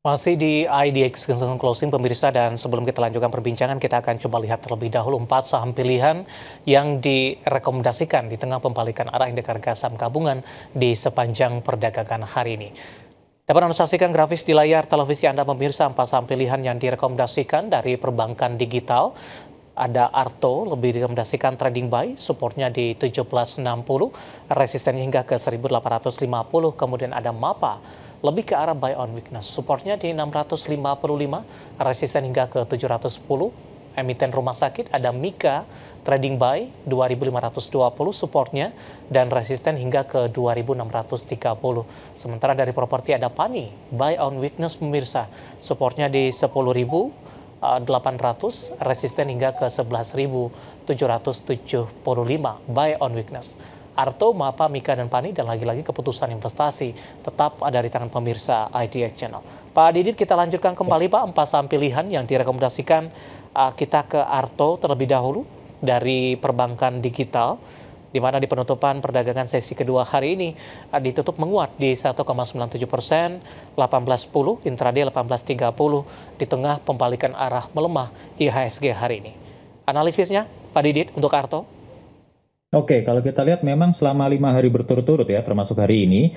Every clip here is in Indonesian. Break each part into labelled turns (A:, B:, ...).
A: Masih di IDX Concern Closing pemirsa, dan sebelum kita lanjutkan perbincangan, kita akan coba lihat terlebih dahulu 4 saham pilihan yang direkomendasikan di tengah pembalikan arah indeks harga saham gabungan di sepanjang perdagangan hari ini. Dapat Anda saksikan grafis di layar televisi Anda pemirsa, 4 saham pilihan yang direkomendasikan dari perbankan digital. Ada Arto, lebih direkomendasikan trading buy, supportnya di 1760, resistennya hingga ke 1850, kemudian ada MAPA, lebih ke arah buy on weakness, supportnya di 655, resisten hingga ke 710, emiten rumah sakit ada Mika, trading buy 2520, supportnya dan resisten hingga ke 2630. Sementara dari properti ada Pani, buy on weakness pemirsa, supportnya di 10.800, resisten hingga ke 11.775, buy on weakness. Arto, MAPA, Mika, dan Pani, dan lagi-lagi keputusan investasi tetap ada di tangan pemirsa IDX Channel. Pak Didit, kita lanjutkan kembali Pak, 4 saham pilihan yang direkomendasikan. Kita ke Arto terlebih dahulu dari perbankan digital, di mana di penutupan perdagangan sesi kedua hari ini ditutup menguat di 1,97%, 18.10, intraday 18.30, di tengah pembalikan arah melemah IHSG hari ini. Analisisnya Pak Didit untuk Arto?
B: Oke, kalau kita lihat memang selama 5 hari berturut-turut ya, termasuk hari ini,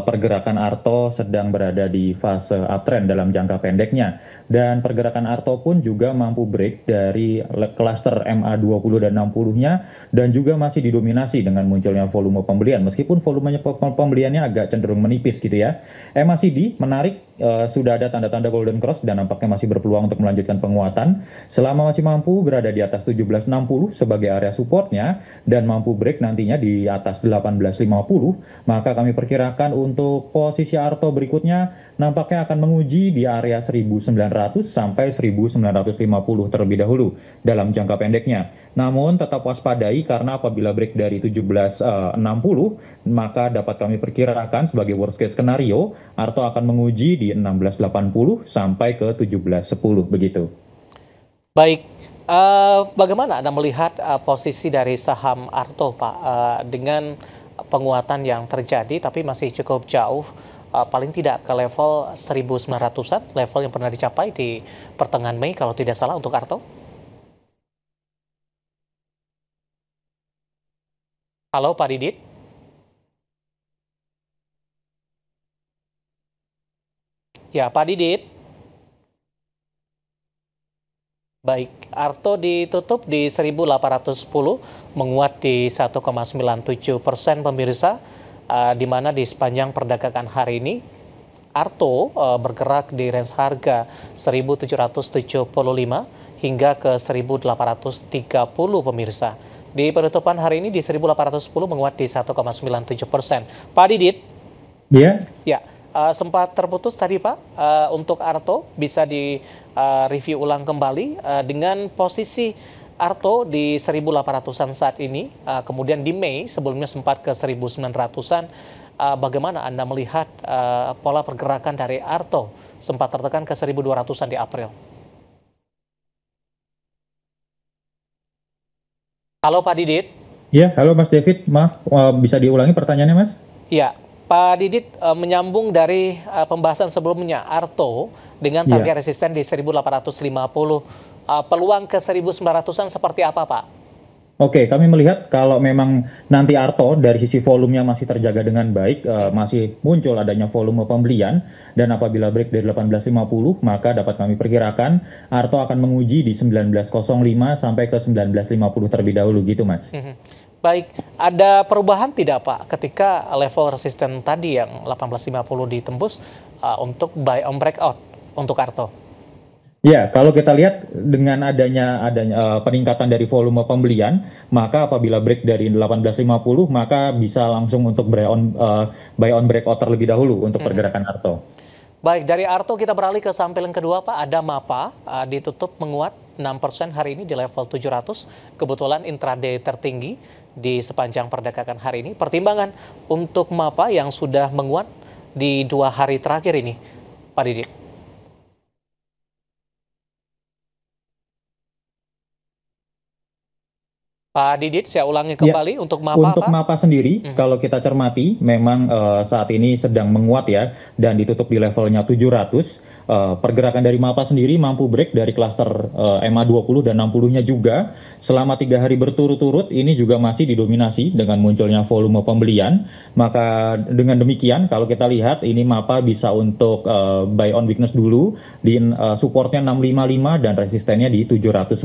B: pergerakan Arto sedang berada di fase uptrend dalam jangka pendeknya. Dan pergerakan Arto pun juga mampu break dari cluster MA20 dan 60-nya, dan juga masih didominasi dengan munculnya volume pembelian. Meskipun volumenya pembeliannya agak cenderung menipis gitu ya. MACD menarik, sudah ada tanda-tanda golden cross dan nampaknya masih berpeluang untuk melanjutkan penguatan. Selama masih mampu berada di atas 1760 sebagai area supportnya, dan mampu break nantinya di atas 1850, maka kami perkirakan untuk posisi Arto berikutnya nampaknya akan menguji di area 1900 sampai 1950 terlebih dahulu dalam jangka pendeknya. Namun tetap waspadai karena apabila break dari 1760, maka dapat kami perkirakan sebagai worst case skenario Arto akan menguji di 1680 sampai ke 1710 begitu.
A: Baik, bagaimana Anda melihat posisi dari saham Arto, Pak, dengan penguatan yang terjadi tapi masih cukup jauh, paling tidak ke level 1900-an, level yang pernah dicapai di pertengahan Mei kalau tidak salah untuk Arto? Halo Pak Didit? Ya, Pak Didit. Baik, Arto ditutup di 1810, menguat di 1,97% pemirsa, di mana di sepanjang perdagangan hari ini, Arto bergerak di range harga 1775 hingga ke 1830 pemirsa. Di penutupan hari ini di 1810 menguat di 1,97%. Pak Didit?
B: Iya.
A: Ya, sempat terputus tadi Pak, untuk Arto bisa di review ulang kembali dengan posisi Arto di 1800-an saat ini, kemudian di Mei sebelumnya sempat ke 1900-an. Bagaimana Anda melihat pola pergerakan dari Arto sempat tertekan ke 1200-an di April? Halo Pak Didit.
B: Iya, halo Mas David, maaf bisa diulangi pertanyaannya Mas?
A: Ya, Pak Didit, menyambung dari pembahasan sebelumnya, Arto dengan
B: Iya.
A: target resisten di 1850, peluang ke 1900-an seperti apa Pak?
B: Oke, kami melihat kalau memang nanti Arto dari sisi volumenya masih terjaga dengan baik, masih muncul adanya volume pembelian, dan apabila break dari 1850, maka dapat kami perkirakan Arto akan menguji di 1905 sampai ke 1950 terlebih dahulu gitu, Mas.
A: Baik, ada perubahan tidak Pak ketika level resisten tadi yang 1850 ditembus untuk buy on breakout untuk Arto?
B: Ya, kalau kita lihat dengan adanya peningkatan dari volume pembelian, maka apabila break dari 1850, maka bisa langsung untuk buy on breakout terlebih dahulu untuk pergerakan Arto.
A: Baik, dari Arto kita beralih ke saham pilihan kedua Pak, ada MAPA, ditutup menguat 6% hari ini di level 700, kebetulan intraday tertinggi di sepanjang perdagangan hari ini. Pertimbangan untuk MAPA yang sudah menguat di 2 hari terakhir ini, Pak Didit. Pak Didit, saya ulangi
B: Ya,
A: kembali untuk MAPA,
B: untuk
A: Pak.
B: MAPA sendiri, kalau kita cermati, memang saat ini sedang menguat ya, dan ditutup di levelnya 700. Pergerakan dari MAPA sendiri mampu break dari klaster MA20 dan 60-nya juga selama 3 hari berturut-turut. Ini juga masih didominasi dengan munculnya volume pembelian. Maka dengan demikian kalau kita lihat ini MAPA bisa untuk buy on weakness dulu di supportnya 655 dan resistennya di 710.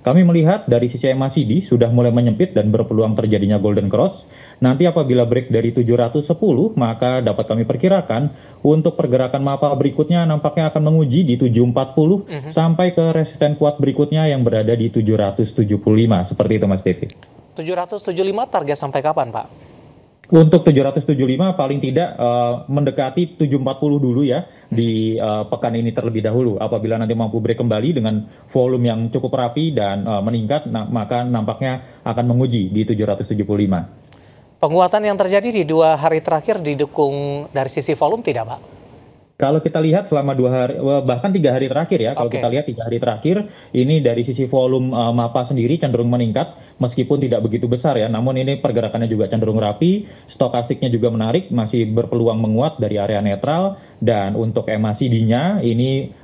B: Kami melihat dari sisi MACD sudah mulai menyempit dan berpeluang terjadinya golden cross. Nanti apabila break dari 710, maka dapat kami perkirakan untuk pergerakan MAPA berikutnya nampaknya akan menguji di 740 sampai ke resisten kuat berikutnya yang berada di 775. Seperti itu Mas Devi.
A: 775 target sampai kapan, Pak?
B: Untuk 775 paling tidak mendekati 740 dulu ya di pekan ini terlebih dahulu. Apabila nanti mampu break kembali dengan volume yang cukup rapi dan meningkat, maka nampaknya akan menguji di 775.
A: Penguatan yang terjadi di 2 hari terakhir didukung dari sisi volume tidak, Pak?
B: Kalau kita lihat selama 2 hari, bahkan 3 hari terakhir ya, kalau kita lihat 3 hari terakhir, ini dari sisi volume MAPA sendiri cenderung meningkat, meskipun tidak begitu besar ya, namun ini pergerakannya juga cenderung rapi, stokastiknya juga menarik, masih berpeluang menguat dari area netral, dan untuk MACD-nya ini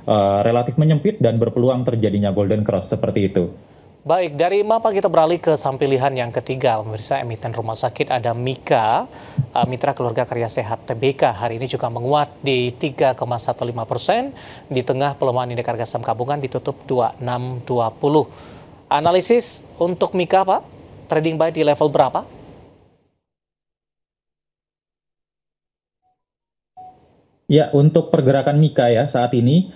B: relatif menyempit dan berpeluang terjadinya golden cross, seperti itu.
A: Baik, dari MAPA kita beralih ke saham pilihan yang ketiga, pemirsa. Emiten rumah sakit ada Mika, Mitra Keluarga Karya Sehat TBK, hari ini juga menguat di 3,15%, di tengah pelemahan indeks harga saham gabungan ditutup 2620. Analisis untuk Mika, Pak, trading buy di level berapa?
B: Ya, untuk pergerakan Mika ya saat ini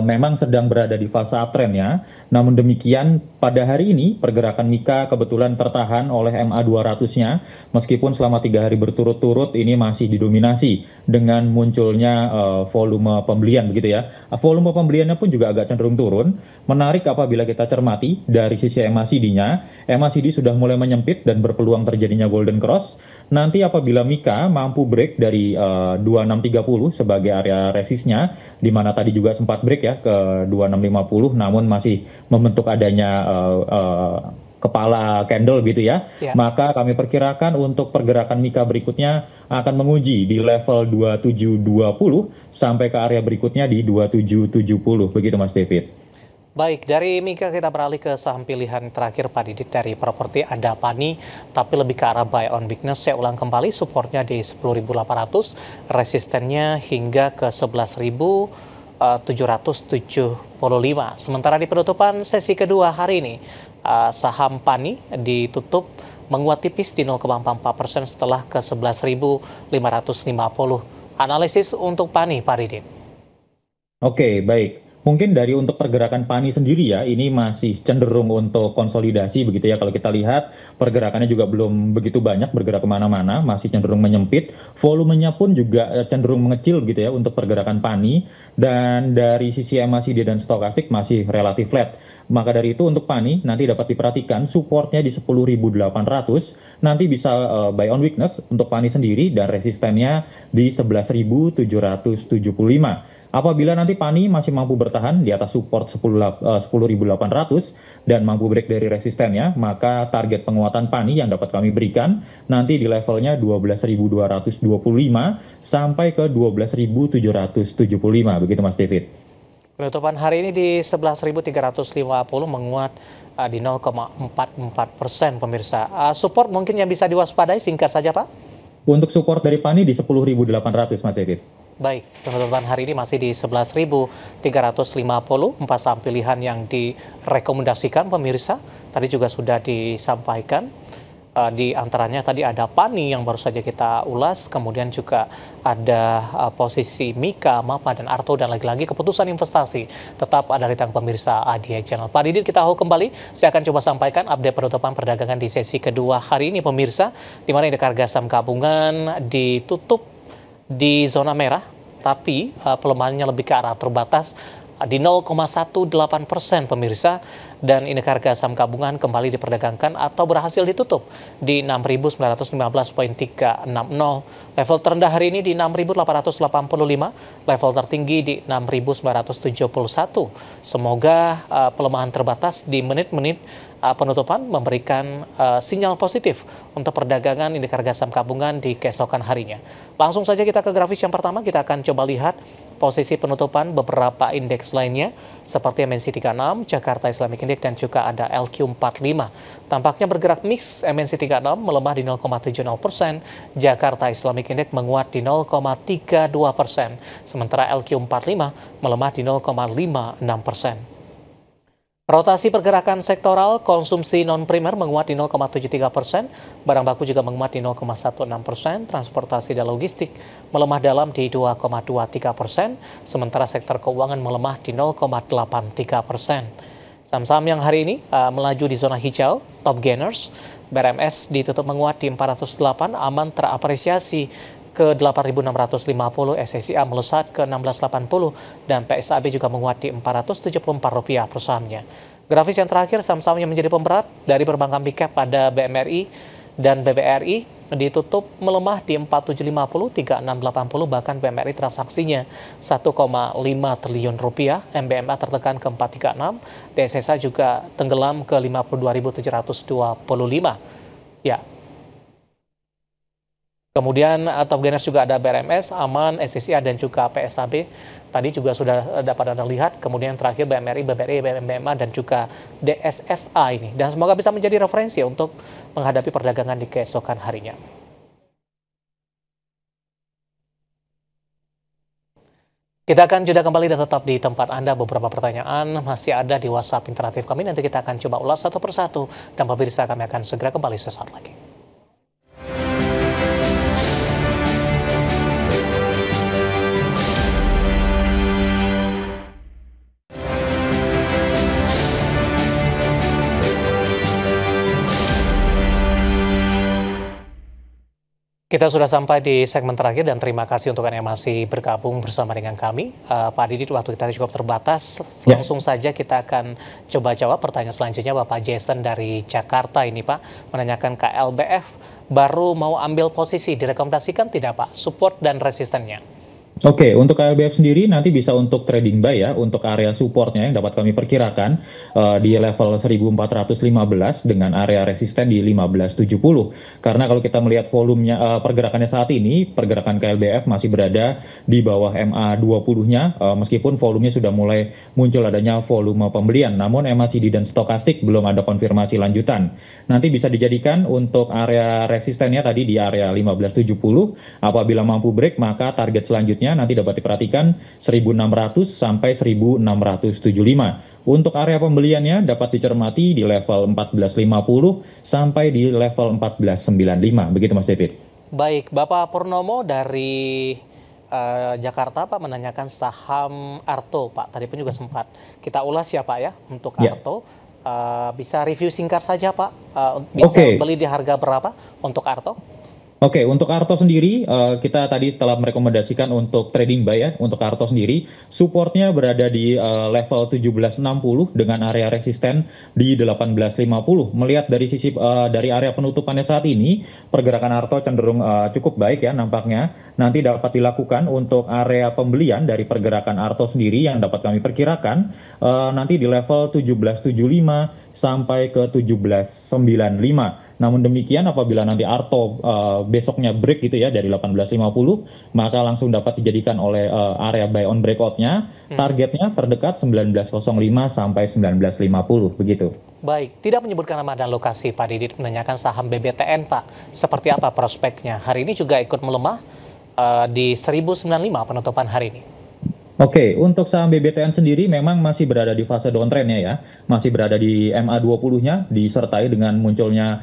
B: memang sedang berada di fase uptrend ya. Namun demikian pada hari ini pergerakan Mika kebetulan tertahan oleh MA200-nya meskipun selama 3 hari berturut-turut ini masih didominasi dengan munculnya volume pembelian begitu ya. Volume pembeliannya pun juga agak cenderung turun. Menarik apabila kita cermati dari sisi MACD-nya, MACD sudah mulai menyempit dan berpeluang terjadinya golden cross. Nanti apabila Mika mampu break dari 2630 sebagai area resistnya, di mana tadi juga sempat break ya ke 2650, namun masih membentuk adanya kepala candle gitu ya. Maka kami perkirakan untuk pergerakan Mika berikutnya akan menguji di level 2720 sampai ke area berikutnya di 2770. Begitu Mas David.
A: Baik, dari Mika kita beralih ke saham pilihan terakhir Pak Didit dari properti ada Pani, tapi lebih ke arah buy on weakness. Saya ulang kembali, supportnya di 10.800, resistennya hingga ke 11.775. Sementara di penutupan sesi kedua hari ini, saham Pani ditutup menguat tipis di 0,44% setelah ke 11.550. Analisis untuk Pani, Pak Didit.
B: Oke, baik. Mungkin dari untuk pergerakan Pani sendiri ya, ini masih cenderung untuk konsolidasi begitu ya. Kalau kita lihat pergerakannya juga belum begitu banyak bergerak kemana-mana, masih cenderung menyempit. Volumenya pun juga cenderung mengecil gitu ya untuk pergerakan Pani. Dan dari sisi MACD dan stokastik masih relatif flat. Maka dari itu untuk Pani nanti dapat diperhatikan supportnya di 10.800, nanti bisa buy on weakness untuk Pani sendiri dan resistennya di 11.775. Apabila nanti Pani masih mampu bertahan di atas support 10.800 dan mampu break dari resistennya, maka target penguatan Pani yang dapat kami berikan nanti di levelnya 12.225 sampai ke 12.775. Begitu Mas David.
A: Penutupan hari ini di 11.350 menguat di 0,44% pemirsa. Support mungkin yang bisa diwaspadai singkat saja Pak?
B: Untuk support dari Pani di 10.800 Mas David.
A: Baik, penutupan hari ini masih di 11.350, 4 saham pilihan yang direkomendasikan pemirsa. Tadi juga sudah disampaikan, di antaranya tadi ada Pani yang baru saja kita ulas, kemudian juga ada posisi Mika, MAPA, dan Arto, dan lagi-lagi keputusan investasi tetap ada di tangan pemirsa ADI Channel. Pak Didit, kita tahu kembali, saya akan coba sampaikan update penutupan perdagangan di sesi kedua hari ini pemirsa, di mana indeks harga saham gabungan ditutup di zona merah, tapi pelemahannya lebih ke arah terbatas di 0,18% pemirsa, dan indeks harga saham gabungan kembali diperdagangkan atau berhasil ditutup di 6.919,360. Level terendah hari ini di 6.885, level tertinggi di 6.971. Semoga pelemahan terbatas di menit-menit penutupan memberikan sinyal positif untuk perdagangan indeks harga saham gabungan di keesokan harinya. Langsung saja kita ke grafis yang pertama, kita akan coba lihat posisi penutupan beberapa indeks lainnya seperti MNC 36, Jakarta Islamic Index dan juga ada LQ45. Tampaknya bergerak mix, MNC 36 melemah di 0,70%, Jakarta Islamic Index menguat di 0,32%, sementara LQ45 melemah di 0,56%. Rotasi pergerakan sektoral, konsumsi non-primer menguat di 0,73%, barang baku juga menguat di 0,16%, transportasi dan logistik melemah dalam di 2,23%, sementara sektor keuangan melemah di 0,83%. Saham-saham yang hari ini melaju di zona hijau, top gainers, BRMS ditutup menguat di 408, aman terapresiasi ke 8.650, SSIA melesat ke 1680, dan PSAB juga menguat di Rp474 per sahamnya. Grafis yang terakhir, saham-saham yang menjadi pemberat dari perbankan big cap pada BMRI dan BBRI ditutup melemah di 4750, 3680, bahkan BMRI transaksinya 1,5 triliun rupiah, MBMA tertekan ke 436, DSSA juga tenggelam ke 52.725. Ya. Kemudian top gainers juga ada BRMS, Aman, SSIA, dan juga PSAB. Tadi juga sudah dapat Anda lihat. Kemudian terakhir BMRI, BBRI, BMA, dan juga DSSA ini. Dan semoga bisa menjadi referensi untuk menghadapi perdagangan di keesokan harinya. Kita akan jeda kembali dan tetap di tempat Anda. Beberapa pertanyaan masih ada di WhatsApp interaktif kami. Nanti kita akan coba ulas satu persatu. Dan pemirsa, kami akan segera kembali sesaat lagi. Kita sudah sampai di segmen terakhir dan terima kasih untuk Anda yang masih bergabung bersama dengan kami. Pak Didit, waktu kita cukup terbatas. Langsung saja kita akan coba jawab pertanyaan selanjutnya. Bapak Jason dari Jakarta ini, Pak, menanyakan KLBF baru mau ambil posisi, direkomendasikan tidak, Pak, support dan resistennya?
B: Oke, untuk KLBF sendiri nanti bisa untuk trading buy ya, untuk area supportnya yang dapat kami perkirakan di level 1415 dengan area resisten di 1570. Karena kalau kita melihat volumenya, pergerakannya saat ini, pergerakan KLBF masih berada di bawah MA20-nya, meskipun volumenya sudah mulai muncul adanya volume pembelian. Namun MACD dan stokastik belum ada konfirmasi lanjutan. Nanti bisa dijadikan untuk area resistennya tadi di area 1570. Apabila mampu break, maka target selanjutnya nanti dapat diperhatikan 1600 sampai 1675. Untuk area pembeliannya dapat dicermati di level 1450 sampai di level 1495. Begitu Mas David.
A: Baik, Bapak Purnomo dari Jakarta, Pak, menanyakan saham Arto, Pak. Tadi pun juga sempat kita ulas ya, Pak, ya, untuk Arto. Bisa review singkat saja, Pak. Bisa beli di harga berapa untuk Arto?
B: Oke, untuk Arto sendiri, kita tadi telah merekomendasikan untuk trading buy ya, untuk Arto sendiri, supportnya berada di level 1760 dengan area resisten di 1850. Melihat dari sisi dari area penutupannya saat ini, pergerakan Arto cenderung cukup baik ya nampaknya. Nanti dapat dilakukan untuk area pembelian dari pergerakan Arto sendiri yang dapat kami perkirakan nanti di level 1775 sampai ke 1795. Namun demikian apabila nanti Arto besoknya break gitu ya dari 1850, maka langsung dapat dijadikan oleh area buy on breakout-nya. Targetnya terdekat 1905 sampai 1950 begitu.
A: Baik, tidak menyebutkan nama dan lokasi, Pak Didit menanyakan saham BBTN, Pak. Seperti apa prospeknya? Hari ini juga ikut melemah di 1095 penutupan hari ini.
B: Oke, untuk saham BBTN sendiri memang masih berada di fase downtrend-nya ya. Masih berada di MA20-nya, disertai dengan munculnya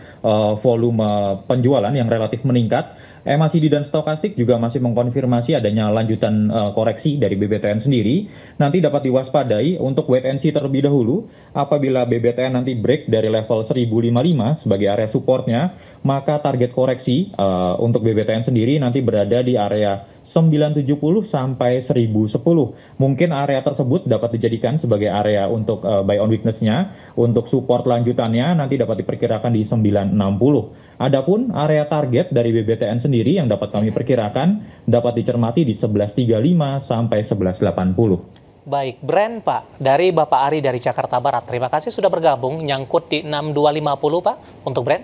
B: volume penjualan yang relatif meningkat. MACD dan stokastik juga masih mengkonfirmasi adanya lanjutan koreksi dari BBTN sendiri. Nanti dapat diwaspadai untuk wait and see terlebih dahulu. Apabila BBTN nanti break dari level 1055 sebagai area supportnya, maka target koreksi untuk BBTN sendiri nanti berada di area 970 sampai 1010. Mungkin area tersebut dapat dijadikan sebagai area untuk buy on weakness-nya. Untuk support lanjutannya nanti dapat diperkirakan di 960. Adapun area target dari BBTN sendiri yang dapat kami perkirakan dapat dicermati di 1135 sampai 1180.
A: Baik, Brand, Pak, dari Bapak Ari dari Jakarta Barat. Terima kasih sudah bergabung, nyangkut di 6250, Pak, untuk Brand.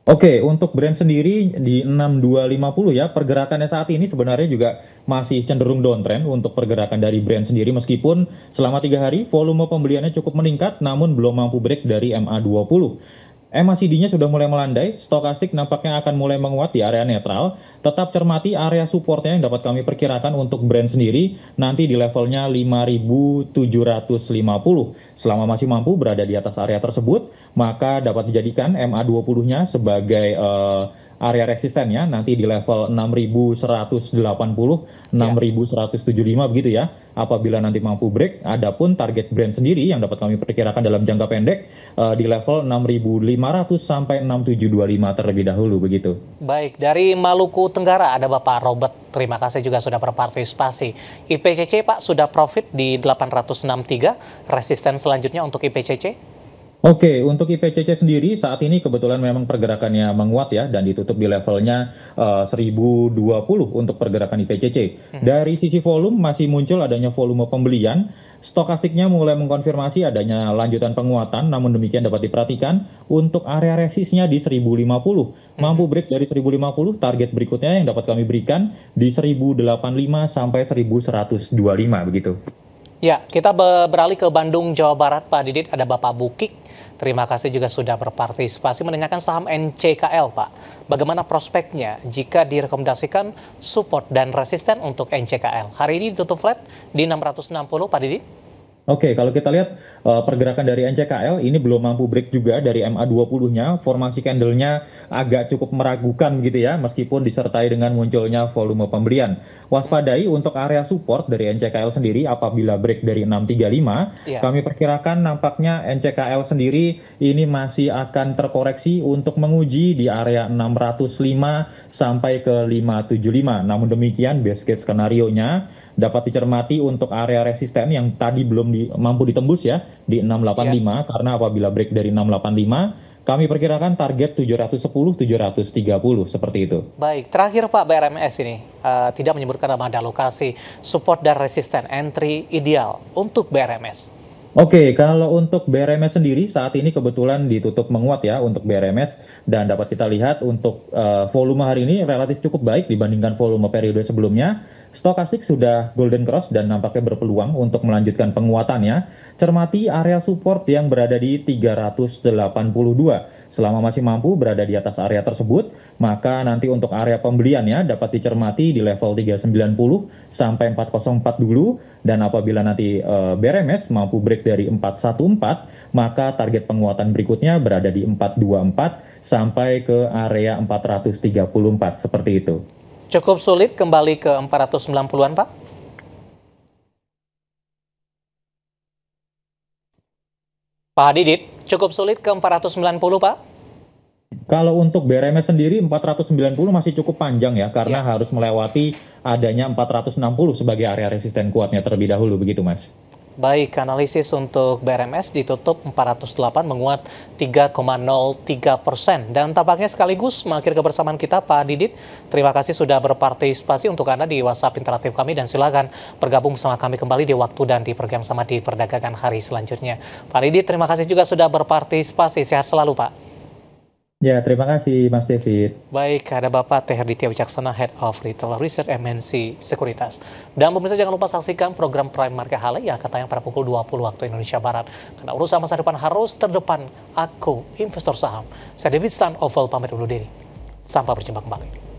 B: Oke, untuk Brent sendiri di 6250 ya, pergerakannya saat ini sebenarnya juga masih cenderung downtrend untuk pergerakan dari Brent sendiri meskipun selama 3 hari volume pembeliannya cukup meningkat namun belum mampu break dari MA20. MACD-nya sudah mulai melandai, stokastik nampaknya akan mulai menguat di area netral. Tetap cermati area supportnya yang dapat kami perkirakan untuk Brent sendiri nanti di levelnya 5.750. Selama masih mampu berada di atas area tersebut, maka dapat dijadikan MA20-nya sebagai area resistennya nanti di level 6.180,
A: Ya.
B: 6.175 begitu ya. Apabila nanti mampu break, adapun target Brent sendiri yang dapat kami perkirakan dalam jangka pendek di level 6.500 sampai 6.725 terlebih dahulu begitu.
A: Baik, dari Maluku Tenggara ada Bapak Robert. Terima kasih juga sudah berpartisipasi. IPCC Pak sudah profit di 863. Resisten selanjutnya untuk IPCC?
B: Oke, untuk IPCC sendiri saat ini kebetulan memang pergerakannya menguat ya dan ditutup di levelnya 1020 untuk pergerakan IPCC. Dari sisi volume masih muncul adanya volume pembelian, stokastiknya mulai mengkonfirmasi adanya lanjutan penguatan, namun demikian dapat diperhatikan untuk area resistnya di 1050. Mampu break dari 1050, target berikutnya yang dapat kami berikan di 1085 sampai 1125 begitu.
A: Ya, kita beralih ke Bandung, Jawa Barat. Pak Didit, ada Bapak Bukik. Terima kasih juga sudah berpartisipasi menanyakan saham NCKL, Pak. Bagaimana prospeknya jika direkomendasikan support dan resisten untuk NCKL? Hari ini ditutup flat di 660, Pak Didit.
B: Oke, kalau kita lihat pergerakan dari NCKL ini belum mampu break juga dari MA20-nya. Formasi candle-nya agak cukup meragukan gitu ya, meskipun disertai dengan munculnya volume pembelian. Waspadai untuk area support dari NCKL sendiri apabila break dari 635,
A: Ya.
B: kami perkirakan nampaknya NCKL sendiri ini masih akan terkoreksi untuk menguji di area 605 sampai ke 575. Namun demikian, best case skenario-nya dapat dicermati untuk area resisten yang tadi belum mampu ditembus ya di 685 karena apabila break dari 685 kami perkirakan target 710 730 seperti itu.
A: Baik, terakhir Pak, BRMS ini tidak menyebutkan nama, ada lokasi support dan resisten entry ideal untuk BRMS.
B: Oke, kalau untuk BRMS sendiri saat ini kebetulan ditutup menguat ya untuk BRMS dan dapat kita lihat untuk volume hari ini relatif cukup baik dibandingkan volume periode sebelumnya. Stokastik sudah golden cross dan nampaknya berpeluang untuk melanjutkan penguatannya. Cermati area support yang berada di 382. Selama masih mampu berada di atas area tersebut, maka nanti untuk area pembeliannya dapat dicermati di level 390 sampai 404 dulu. Dan apabila nanti BRMS mampu break dari 414, maka target penguatan berikutnya berada di 424 sampai ke area 434 seperti itu.
A: Cukup sulit kembali ke 490-an, Pak? Pak Didit, cukup sulit ke 490, Pak?
B: Kalau untuk BRMS sendiri 490 masih cukup panjang ya karena harus melewati adanya 460 sebagai area resisten kuatnya terlebih dahulu begitu Mas.
A: Baik, analisis untuk BRMS ditutup 408 menguat 3,03%. Dan tampaknya sekaligus mengakhiri kebersamaan kita Pak Didit. Terima kasih sudah berpartisipasi untuk Anda di WhatsApp interaktif kami dan silakan bergabung bersama kami kembali di waktu dan di program sama di perdagangan hari selanjutnya. Pak Didit, terima kasih juga sudah berpartisipasi. Sehat selalu Pak.
B: Ya, terima kasih Mas David.
A: Baik, ada Bapak Teh Herditya Wicaksana, Head of Retail Research MNC Sekuritas. Dan pemirsa jangan lupa saksikan program Prime Market Hale yang akan tayang pada pukul 20 waktu Indonesia Barat. Karena urusan masa depan harus terdepan, aku investor saham. Saya David San Oval pamit undur diri. Sampai berjumpa kembali.